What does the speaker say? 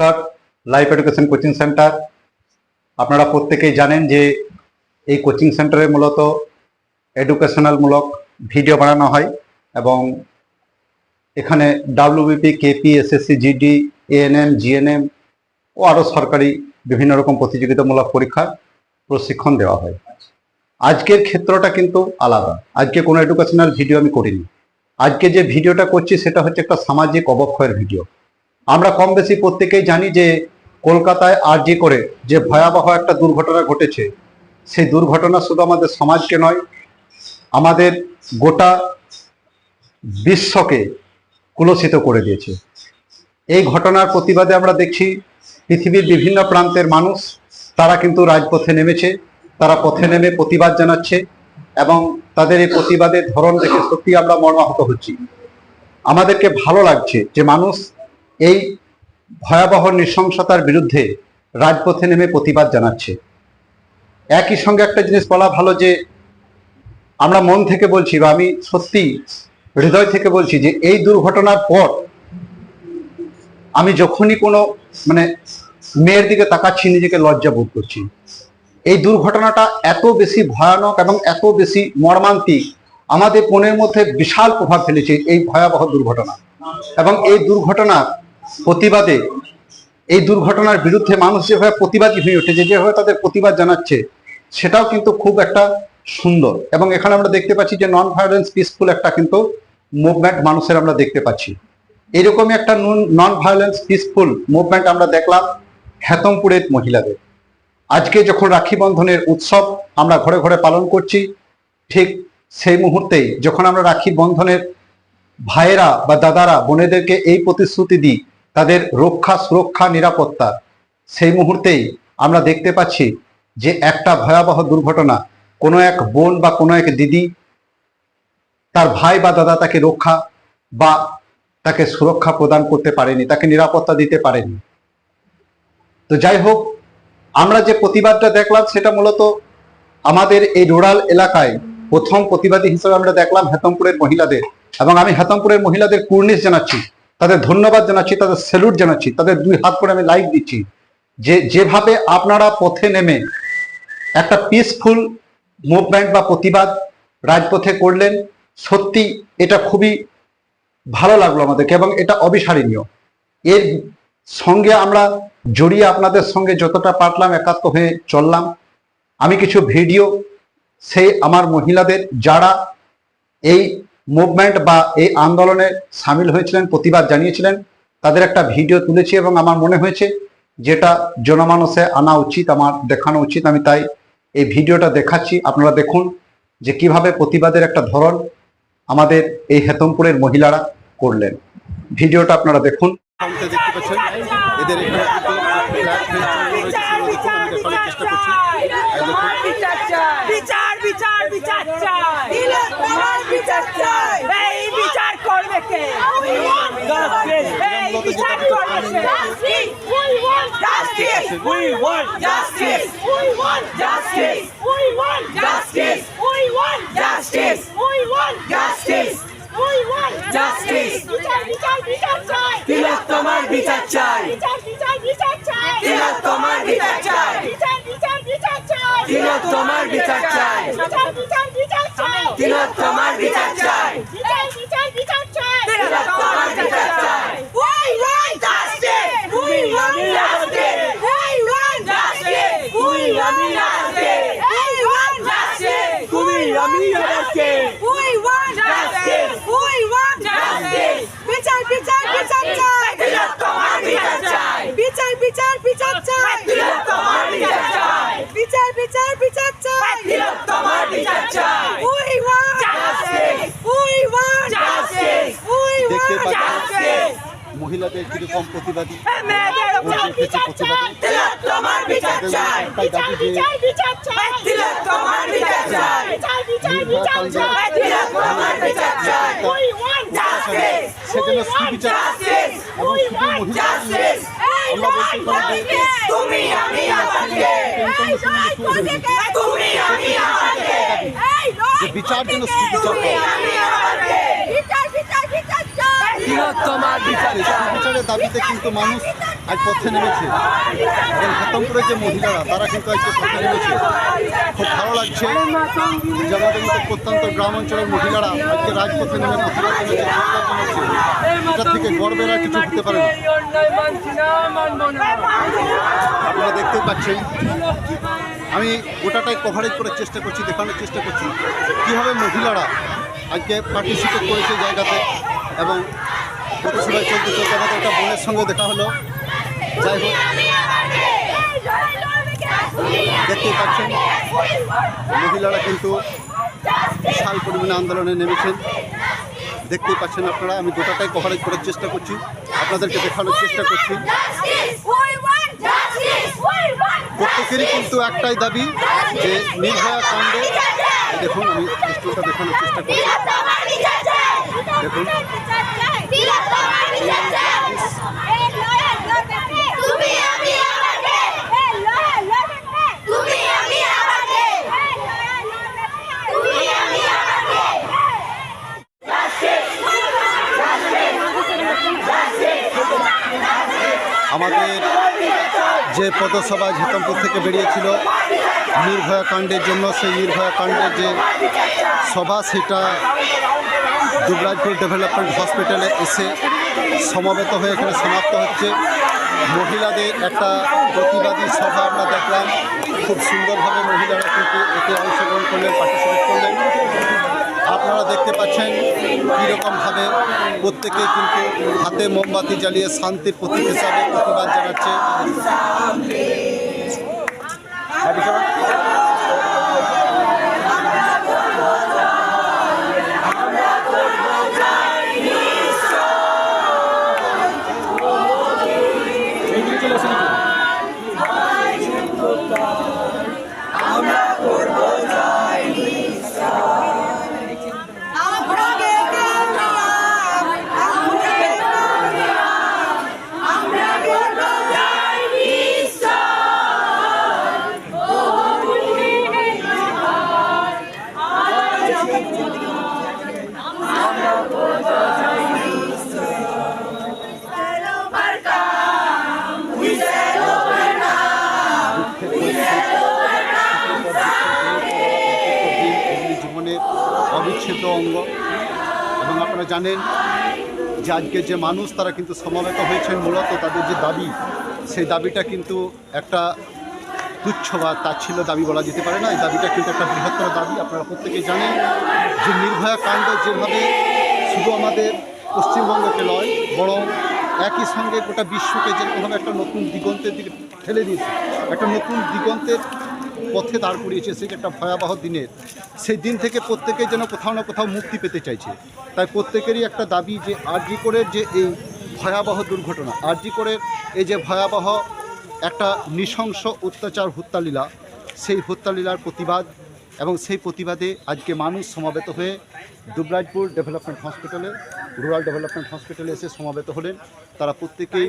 নমস্কার, life education coaching centre. আপনারা প্রত্যেকেই জানেন যে এই কোচিং সেন্টারে মূলত এডুকেশনালমূলক ভিডিও বানানো হয় এবং এখানে WBP, KP, SSC, GD, ANM, GNM ও আরও সরকারি বিভিন্ন রকম প্রতিযোগিতামূলক পরীক্ষার প্রশিক্ষণ দেওয়া হয়। আজকের ক্ষেত্রটা কিন্তু আলাদা। আজকে কোনো এডুকেশনাল ভিডিও আমি করিনি। আজকে যে ভিডিওটা করছি সেটা হচ্ছে একটা সামাজিক অবক্ষয়ের ভিডিও। আমরা কম বেশি প্রত্যেকেই জানি যে কলকাতায় আরজি করে যে ভয়াবহ একটা দুর্ঘটনা ঘটেছে, সেই দুর্ঘটনা শুধু আমাদের সমাজকে নয়, আমাদের গোটা বিশ্বকে কুলসিত করে দিয়েছে। এই ঘটনার প্রতিবাদে আমরা দেখছি পৃথিবীর বিভিন্ন প্রান্তের মানুষ তারা কিন্তু রাজপথে নেমেছে, তারা পথে নেমে প্রতিবাদ জানাচ্ছে এবং তাদের এই প্রতিবাদের ধরন দেখে সত্যি আমরা মর্মাহত হচ্ছি। আমাদেরকে ভালো লাগছে যে মানুষ এই ভয়াবহ নৃশংসতার বিরুদ্ধে রাজপথে নেমে প্রতিবাদ জানাচ্ছে। একই সঙ্গে একটা জিনিস বলা ভালো যে আমরা মন থেকে বলছি বা আমি সত্যি হৃদয় থেকে বলছি যে এই দুর্ঘটনার পর আমি যখনই কোনো মেয়ের দিকে তাকাচ্ছি নিজেকে লজ্জা বোধ করছি। এই দুর্ঘটনাটা এত বেশি ভয়ানক এবং এত বেশি মর্মান্তিক, আমাদের মনের মধ্যে বিশাল প্রভাব ফেলেছে এই ভয়াবহ দুর্ঘটনা। এবং এই দুর্ঘটনার প্রতিবাদে, এই দুর্ঘটনার বিরুদ্ধে মানুষ যেভাবে প্রতিবাদী হয়ে উঠেছে, যেভাবে তাদের প্রতিবাদ জানাচ্ছে, সেটাও কিন্তু খুব একটা সুন্দর। এবং এখানে আমরা দেখতে পাচ্ছি যে নন ভায়োলেন্স পিসফুল একটা কিন্তু মুভমেন্ট মানুষের আমরা দেখতে পাচ্ছি। এরকমই একটা নন ভায়োলেন্স পিসফুল মুভমেন্ট আমরা দেখলাম হেতমপুরের মহিলাদের। আজকে যখন রাখি বন্ধনের উৎসব আমরা ঘরে ঘরে পালন করছি, ঠিক সেই মুহূর্তেই যখন আমরা রাখি বন্ধনের ভাইয়েরা বা দাদারা বোনেদেরকে এই প্রতিশ্রুতি দিই তাদের রক্ষা, সুরক্ষা, নিরাপত্তা, সেই মুহূর্তেই আমরা দেখতে পাচ্ছি যে একটা ভয়াবহ দুর্ঘটনা, কোনো এক বোন বা কোনো এক দিদি তার ভাই বা দাদা তাকে রক্ষা বা তাকে সুরক্ষা প্রদান করতে পারেনি, তাকে নিরাপত্তা দিতে পারেনি। তো যাই হোক, আমরা যে প্রতিবাদটা দেখলাম সেটা মূলত আমাদের এই রুরাল এলাকায় প্রথম প্রতিবাদী হিসেবে আমরা দেখলাম হেতমপুরের মহিলাদের। এবং আমি হেতমপুরের মহিলাদের কুর্নিশ জানাচ্ছি, তাদের ধন্যবাদ জানাচ্ছি, তাদের স্যালুট জানাচ্ছি, তাদের দুই হাত করে আমি লাইক দিচ্ছি যে যেভাবে আপনারা পথে নেমে একটা পিসফুল মুভমেন্ট বা প্রতিবাদ রাজপথে করলেন, সত্যি এটা খুবই ভালো লাগলো আমাদেরকে এবং এটা অবিস্মরণীয়। এর সঙ্গে আমরা জড়িয়ে আপনাদের সঙ্গে যতটা পারলাম একাত্ম হয়ে চললাম। আমি কিছু ভিডিও সেই আমার মহিলাদের যারা এই মুভমেন্ট বা এই আন্দোলনে সামিল হয়েছিলেন, প্রতিবাদ জানিয়েছিলেন, তাদের একটা ভিডিও তুলেছি এবং আমার মনে হয়েছে যেটা জনমানসে আনা উচিত, আমার দেখানো উচিত। আমি তাই এই ভিডিওটা দেখাচ্ছি। আপনারা দেখুন যে কিভাবে প্রতিবাদের একটা ধরন আমাদের এই হেতমপুরের মহিলারা করলেন। ভিডিওটা আপনারা দেখুন। দেখতে পাচ্ছেন এদের এখানে চেষ্টা করছি। বিচার বিচার বিচার চাই, বিচার চাই, এই বিচার করবে কে? এই বিচার করবে কে? We want justice, we want justice, we want justice, we want justice, we want justice, we want justice, we want justice, বিচার বিচার বিচার চাই, তিলক তোমার বিচার চাই, বিচার বিচার বিচার চাই, তিলক তোমার বিচার চাই, বিচার বিচার বিচার চাই, তিলক তোমার বিচার চাই, বিচার বিচার বিচার চাই, তিলক তোমার বিচার চাই, বিচার বিচার বিচার চাই, তিলক তোমার বিচার চাই। We want justice, we want justice, we want justice, we want justice, we want justice, we want justice, we want justice, we want justice, বিচার বিচার বিচার চাই, তিলক তোমার বিচার চাই, বিচার বিচার বিচার চাই, তিলক তোমার বিচার চাই, বিচার বিচার বিচার চাই, তিলক তোমার বিচার চাই। We want justice, we want justice, we want justice। মহিলাদের কিরকম প্রতিবাদী, তিলক তোমার বিচার চাই, বিচার বিচার বিচার চাই, তিলক তোমার বিচার চাই, বিচার বিচার বিচার চাই, তিলক তোমার বিচার চাই। We want justice, সেজন্য সুবিচার এবং শুধু মহিলাদের আমরা বলতে পারি তুমি আমি আমাকে, তুমি আমি আমাকে, বিচার জন্য সুবিচার বিচারের দাবিতে কিন্তু মানুষ আজ পথে নেমেছে এবং হেতমপুরের যে মহিলারা তারা কিন্তু আজকে পথে নেমেছে। খুব ভালো লাগছে যে আমাদের মতো প্রত্যন্ত গ্রাম অঞ্চলের মহিলারা আজকে রাজপথে নেমে প্রতিবাদ জানাচ্ছে, সরকার জানাচ্ছে। এটা থেকে গর্বের আর কিছু হতে পারে না। আপনারা দেখতে পাচ্ছেন আমি গোটাটাই কভারেজ করার চেষ্টা করছি, দেখানোর চেষ্টা করছি কীভাবে মহিলারা আজকে পার্টিসিপেট করেছে জায়গাতে এবং পথসভায় চলতে চলতে আমাদের একটা বোনের সঙ্গে দেখা হলো। যাই হোক, দেখতেই পাচ্ছেন মহিলারা কিন্তু বিশাল পরিমাণে আন্দোলনে নেমেছেন। দেখতেই পাচ্ছেন আপনারা, আমি গোটাটাই কভারেজ করার চেষ্টা করছি, আপনাদেরকে দেখানোর চেষ্টা করছি। প্রত্যেকেরই কিন্তু একটাই দাবি যে নির্ভয়া কাণ্ডে, দেখুন আমি স্টোনটা দেখানোর চেষ্টা করছি, দেখুন আমাদের যে পথসভা হেতমপুর থেকে বেরিয়েছিল নির্ভয়া কাণ্ডের জন্য, সেই নির্ভয়া কাণ্ডের যে সভা সেটা দুবরাজপুর ডেভেলপমেন্ট হসপিটালে এসে সমবেত হয়ে এখানে সমাপ্ত হচ্ছে। মহিলাদের একটা প্রতিবাদী সভা আমরা দেখলাম, খুব সুন্দরভাবে মহিলারা কিন্তু এতে অংশগ্রহণ করলেন, পার্টিসিপেট করলেন। আপনারা দেখতে পাচ্ছেন কীরকমভাবে প্রত্যেকে কিন্তু হাতে মোমবাতি জ্বালিয়ে শান্তির প্রতীক হিসাবে প্রতিবাদ জানাচ্ছে। জীবনের অবিচ্ছেদ্য অঙ্গ এবং আপনারা জানেন যে আজকে যে মানুষ তারা কিন্তু সমাবেত হয়েছেন মূলত তাদের যে দাবি, সেই দাবিটা কিন্তু একটা তুচ্ছ বা তাচ্ছিল্য দাবি বলা যেতে পারে না। এই দাবিটা কিন্তু একটা বৃহত্তর দাবি। আপনারা প্রত্যেকেই জানেন যে নির্ভয়া কাণ্ড যেভাবে শুধু আমাদের পশ্চিমবঙ্গকে নয় বরং একই সঙ্গে গোটা বিশ্বকে যেরকমভাবে একটা নতুন দিগন্তের দিকে ঠেলে দিয়েছে, একটা নতুন দিগন্তের পথে দাঁড় করিয়েছে, সে একটা ভয়াবহ দিনের, সেই দিন থেকে প্রত্যেকেই যেন কোথাও না কোথাও মুক্তি পেতে চাইছে। তাই প্রত্যেকেরই একটা দাবি যে আরজি করের যে এই ভয়াবহ দুর্ঘটনা, আরজি করের এই যে ভয়াবহ একটা নৃশংস অত্যাচার হত্যালীলা, সেই হত্যালীলার প্রতিবাদ এবং সেই প্রতিবাদে আজকে মানুষ সমাবেত হয়ে দুবরাজপুর ডেভেলপমেন্ট হসপিটালে, রুরাল ডেভেলপমেন্ট হসপিটালে এসে সমাবেত হলেন। তারা প্রত্যেকেই